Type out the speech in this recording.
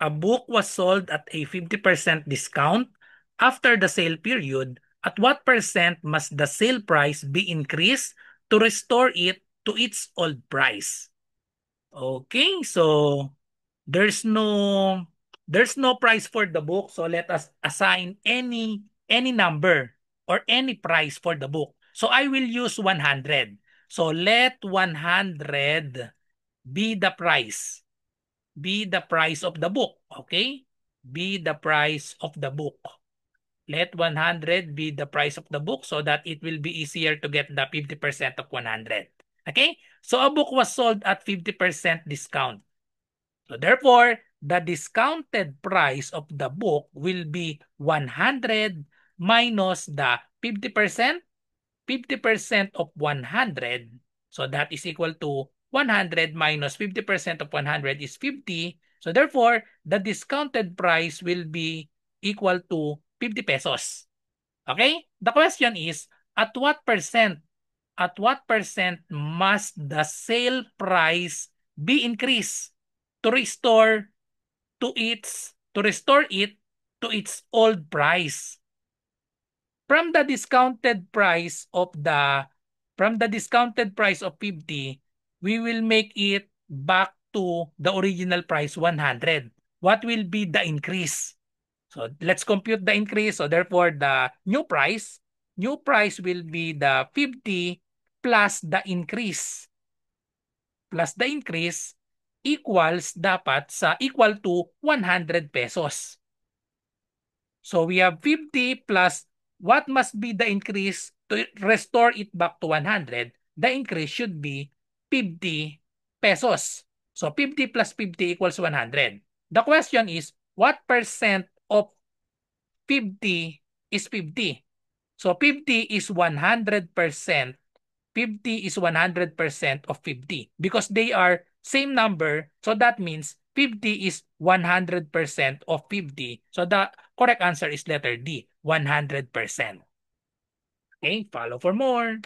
A book was sold at a 50% discount after the sale period. At what percent must the sale price be increased to restore it to its old price? Okay, so there's no there's no price for the book, so let us assign any number or any price for the book. So I will use 100. So let 100 be the price. Be the price of the book, okay? Be the price of the book. Let 100 be the price of the book so that it will be easier to get the 50% of 100. Okay? So a book was sold at 50% discount. So therefore, the discounted price of the book will be 100 minus the 50%. 50% of 100. So that is equal to 100 minus 50% of 100 is 50. So therefore, the discounted price will be equal to 50 pesos. Okay? The question is, at what percent must the sale price be increased to restore it to its old price? From the discounted price of 50, we will make it back to the original price 100. What will be the increase? So let's compute the increase. So therefore, the new price will be the 50 plus the increase. Plus the increase equals dapat sa equal to 100 pesos. So we have 50 plus what must be the increase to restore it back to 100? The increase should be 50 pesos. So 50 plus 50 equals 100. The question is, what percent of 50 is 50? So 50 is 100%. 50 is 100% of 50 because they are same number. So that means 50 is 100% of 50. So the correct answer is letter D, 100%. Okay, follow for more.